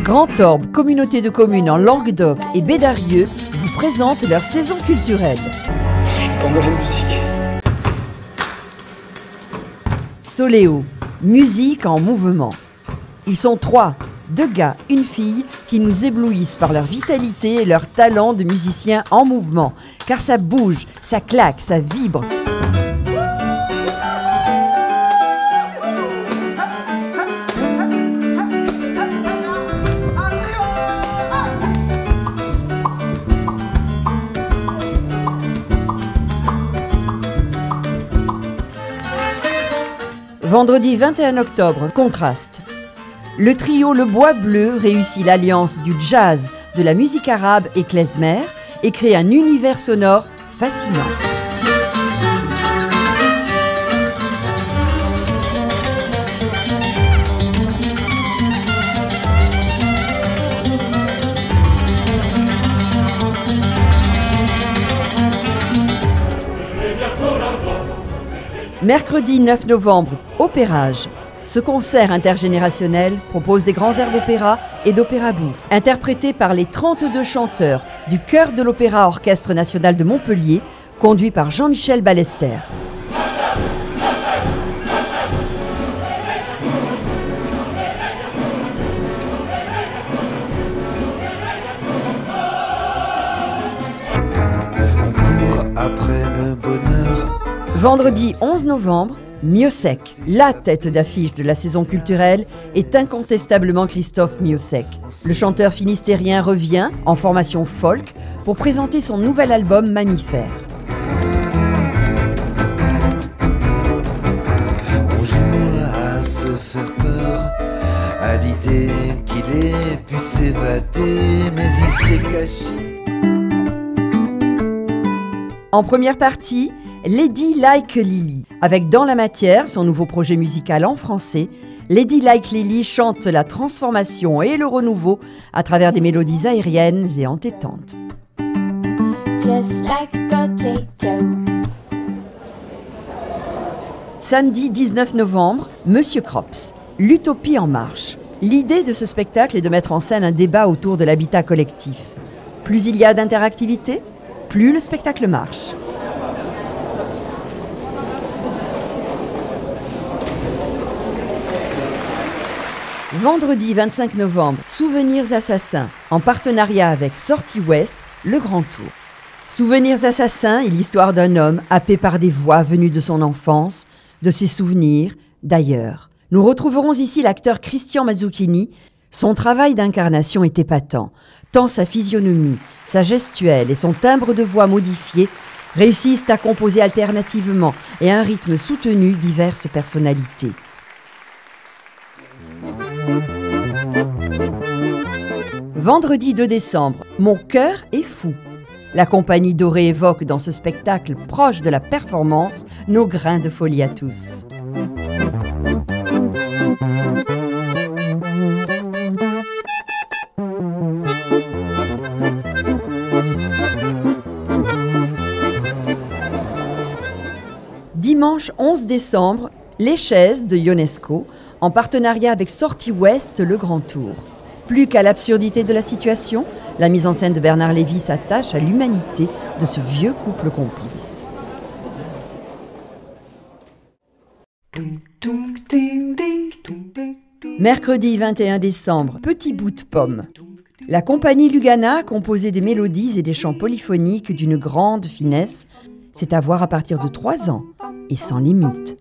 Grand Orbe, communauté de communes en Languedoc et Bédarieux, vous présente leur saison culturelle. J'entends de la musique. Soléo, musique en mouvement. Ils sont 3, 2 gars, une fille, qui nous éblouissent par leur vitalité et leur talent de musiciens en mouvement. Car ça bouge, ça claque, ça vibre. Vendredi 21 octobre, contraste. Le trio Le Bois Bleu réussit l'alliance du jazz, de la musique arabe et klezmer et crée un univers sonore fascinant. Mercredi 9 novembre, Opérage. Ce concert intergénérationnel propose des grands airs d'opéra et d'opéra bouffe, interprétés par les 32 chanteurs du Chœur de l'Opéra Orchestre National de Montpellier, conduit par Jean-Michel Ballester. On court après le bonheur. Vendredi 11 novembre, Miossec, la tête d'affiche de la saison culturelle, est incontestablement Christophe Miossec. Le chanteur finistérien revient, en formation folk, pour présenter son nouvel album Mammifère. On joue à se faire peur, à l'idée qu'il ait pu s'évader, mais il s'est caché. En première partie, Lady Like Lily. Avec Dans la matière, son nouveau projet musical en français, Lady Like Lily chante la transformation et le renouveau à travers des mélodies aériennes et entêtantes. Just like a potato. Samedi 19 novembre, Monsieur Crops, l'utopie en marche. L'idée de ce spectacle est de mettre en scène un débat autour de l'habitat collectif. Plus il y a d'interactivité, plus le spectacle marche. Vendredi 25 novembre, Souvenirs assassins, en partenariat avec Sortie Ouest, le Grand Tour. Souvenirs assassins est l'histoire d'un homme happé par des voix venues de son enfance, de ses souvenirs, d'ailleurs. Nous retrouverons ici l'acteur Christian Mazzucchini. Son travail d'incarnation est épatant, tant sa physionomie, sa gestuelle et son timbre de voix modifié réussissent à composer alternativement et à un rythme soutenu diverses personnalités. Vendredi 2 décembre, Mon cœur est fou. La compagnie dorée évoque dans ce spectacle proche de la performance nos grains de folie à tous. Dimanche 11 décembre, Les Chaises de Ionesco, en partenariat avec Sortie Ouest, le Grand Tour. Plus qu'à l'absurdité de la situation, la mise en scène de Bernard Lévy s'attache à l'humanité de ce vieux couple complice. Mercredi 21 décembre, Petit bout de pomme. La compagnie Lugana a composé des mélodies et des chants polyphoniques d'une grande finesse. C'est à voir à partir de 3 ans et sans limite.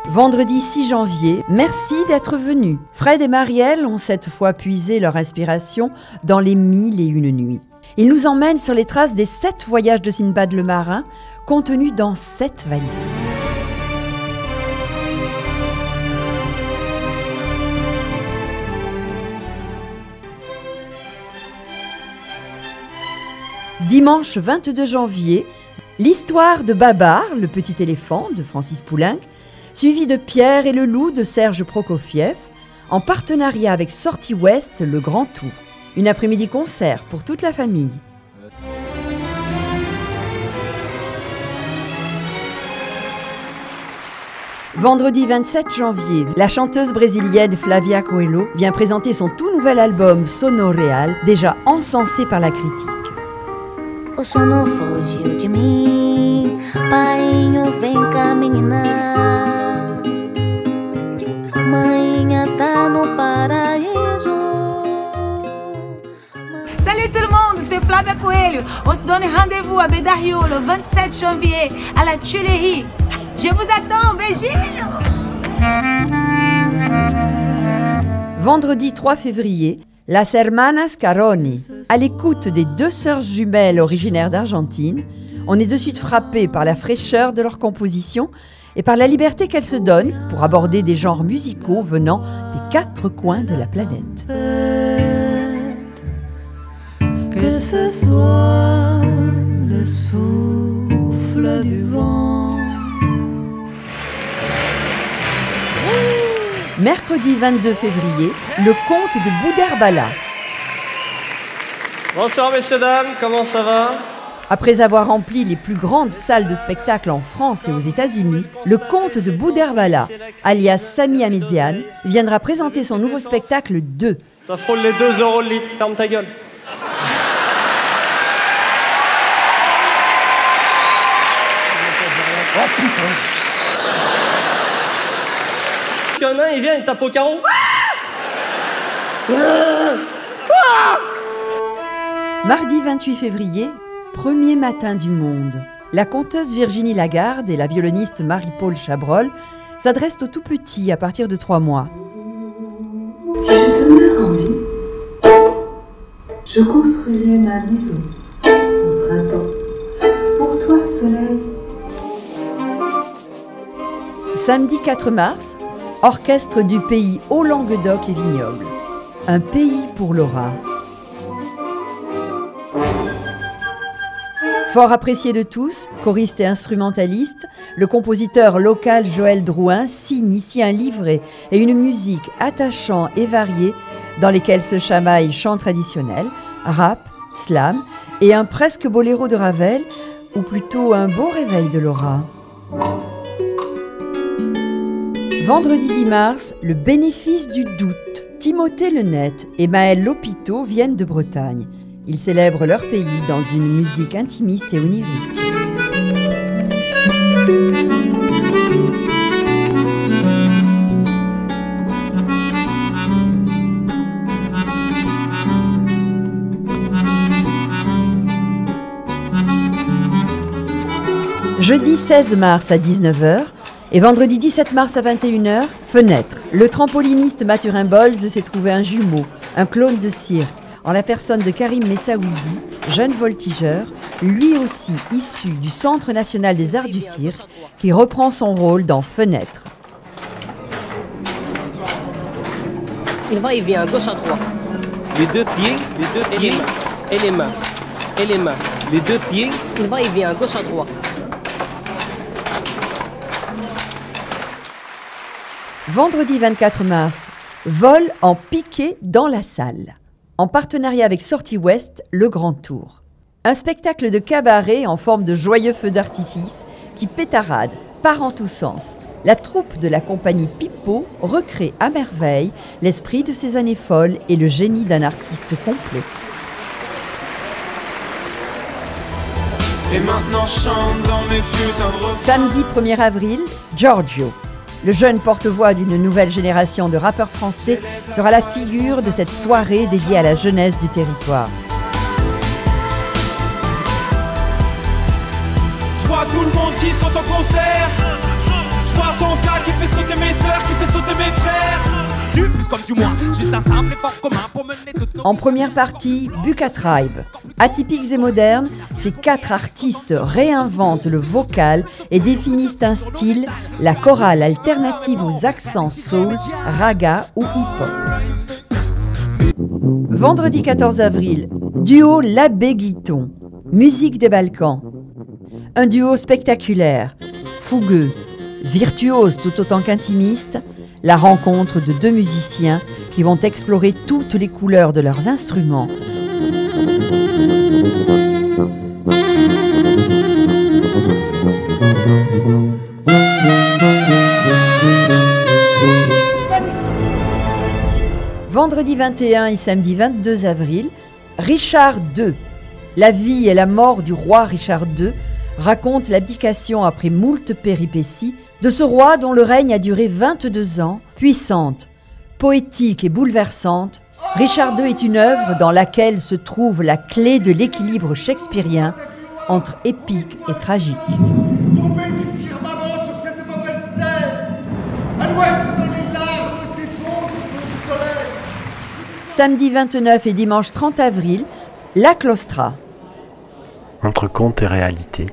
Vendredi 6 janvier, merci d'être venus. Fred et Marielle ont cette fois puisé leur inspiration dans les 1001 nuits. Ils nous emmènent sur les traces des 7 voyages de Sinbad le marin, contenus dans 7 valises. Dimanche 22 janvier, l'histoire de Babar, le petit éléphant de Francis Poulenc, suivi de Pierre et le loup de Serge Prokofiev, en partenariat avec Sortie Ouest, le Grand Tour. Une après-midi concert pour toute la famille. Vendredi 27 janvier, la chanteuse brésilienne Flavia Coelho vient présenter son tout nouvel album Sonoreal, déjà encensé par la critique. O sono fugiu de mim, painho vem cá menina, mainha tá no paraíso. Salut tout le monde, c'est Flavia Coelho. On se donne rendez-vous à Bedario le 27 janvier à la Tuileries. Je vous attends, beijinho! Vendredi 3 février, Las Hermanas Caroni. À l'écoute des deux sœurs jumelles originaires d'Argentine, on est de suite frappé par la fraîcheur de leur composition et par la liberté qu'elles se donnent pour aborder des genres musicaux venant des quatre coins de la planète. Que ce soit le souffle du vent. Mercredi 22 février, le conte de Boudherbala. Bonsoir messieurs, dames, comment ça va? Après avoir rempli les plus grandes salles de spectacle en France et aux États-Unis, le conte de Boudherbala, alias Sami Ahmedian, viendra présenter son nouveau spectacle 2. Ça frôle les 2 € le litre, ferme ta gueule. Oh putain! Un nain, il vient, il tape au carreau. Mardi 28 février, premier matin du monde. La conteuse Virginie Lagarde et la violoniste Marie-Paul Chabrol s'adressent aux tout petits à partir de 3 mois. Si je te meurs en vie, je construirai ma maison au printemps. Pour toi, soleil. Samedi 4 mars, orchestre du pays Haut-Languedoc et Vignoble. Un pays pour Laura. Fort apprécié de tous, choriste et instrumentaliste, le compositeur local Joël Drouin signe ici un livret et une musique attachant et variée dans lesquels se chamaillent chants traditionnels, rap, slam et un presque boléro de Ravel, ou plutôt un beau réveil de Laura. Vendredi 10 mars, le bénéfice du doute. Timothée Lenette et Maël Lopiteau viennent de Bretagne. Ils célèbrent leur pays dans une musique intimiste et onirique. Jeudi 16 mars à 19h, et vendredi 17 mars à 21h, Fenêtre. Le trampoliniste Mathurin Bolz s'est trouvé un jumeau, un clone de cirque, en la personne de Karim Messaoudi, jeune voltigeur, lui aussi issu du Centre national des arts du cirque, qui reprend son rôle dans Fenêtre. Il va et vient, gauche à droite. Les deux pieds, et les mains. Et les mains. Les deux pieds. Il va et vient, gauche à droite. Vendredi 24 mars, vol en piqué dans la salle. En partenariat avec Sortie Ouest, le Grand Tour. Un spectacle de cabaret en forme de joyeux feux d'artifice qui pétarade, part en tous sens. La troupe de la compagnie Pipeau recrée à merveille l'esprit de ces années folles et le génie d'un artiste complet. Et maintenant chante dans mes putains de refrains. Samedi 1er avril, Giorgio. Le jeune porte-voix d'une nouvelle génération de rappeurs français sera la figure de cette soirée dédiée à la jeunesse du territoire. Je vois tout le monde qui saute au concert. Je vois son gars qui fait sauter mes sœurs, qui fait sauter mes frères. Du plus comme du moins, juste un simple effort commun pour mener toutes nos... En première partie, Buka Tribe. Atypiques et modernes, ces 4 artistes réinventent le vocal et définissent un style, la chorale alternative aux accents soul, raga ou hip-hop. Vendredi 14 avril, duo L'Abbé Guiton, musique des Balkans. Un duo spectaculaire, fougueux, virtuose tout autant qu'intimiste, la rencontre de 2 musiciens qui vont explorer toutes les couleurs de leurs instruments. Vendredi 21 et samedi 22 avril, Richard II. La vie et la mort du roi Richard II racontent l'abdication après moult péripéties de ce roi dont le règne a duré 22 ans. Puissante, poétique et bouleversante, Richard II est une œuvre dans laquelle se trouve la clé de l'équilibre shakespearien entre épique et tragique. Tombé du firmament sur cette mauvaise terre, à l'ouest dans les larmes s'effondre ton soleil. Samedi 29 et dimanche 30 avril, La Claustra. Entre conte et réalité,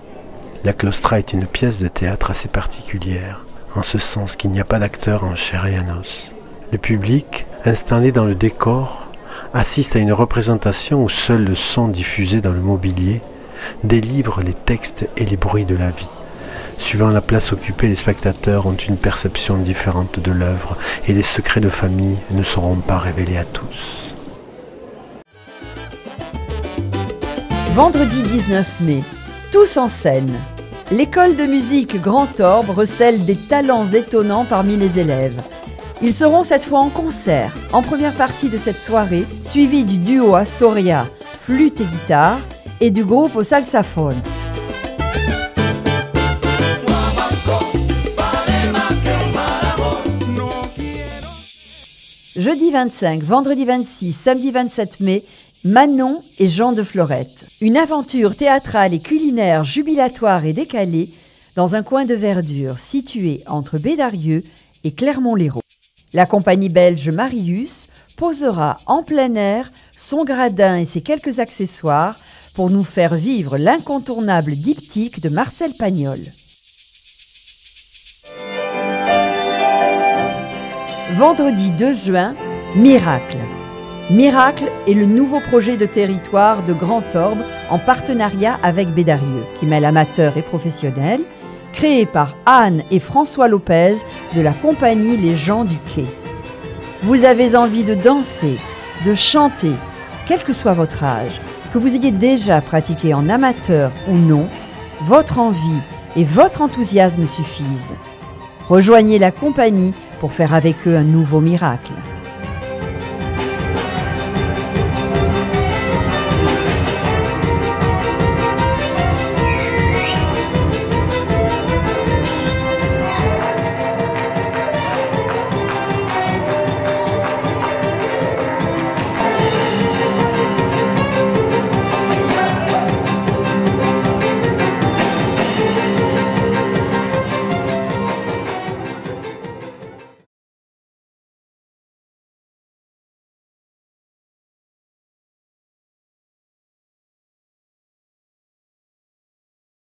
La Claustra est une pièce de théâtre assez particulière, en ce sens qu'il n'y a pas d'acteur en chair et en os. Le public, installé dans le décor, assiste à une représentation où seul le son diffusé dans le mobilier délivre les textes et les bruits de la vie. Suivant la place occupée, les spectateurs ont une perception différente de l'œuvre et les secrets de famille ne seront pas révélés à tous. Vendredi 19 mai, tous en scène. L'école de musique Grand Orbe recèle des talents étonnants parmi les élèves. Ils seront cette fois en concert, en première partie de cette soirée, suivi du duo Astoria, flûte et guitare, et du groupe au saxophone. Jeudi 25, vendredi 26, samedi 27 mai, Manon et Jean de Florette. Une aventure théâtrale et culinaire jubilatoire et décalée dans un coin de verdure situé entre Bédarieux et Clermont-Lérault. La compagnie belge Marius posera en plein air son gradin et ses quelques accessoires pour nous faire vivre l'incontournable diptyque de Marcel Pagnol. Vendredi 2 juin, Miracle. Miracle est le nouveau projet de territoire de Grand Orbe en partenariat avec Bédarieux, qui mêle amateurs et professionnels, créé par Anne et François Lopez de la compagnie Les Gens du Quai. Vous avez envie de danser, de chanter, quel que soit votre âge, que vous ayez déjà pratiqué en amateur ou non, votre envie et votre enthousiasme suffisent. Rejoignez la compagnie pour faire avec eux un nouveau miracle.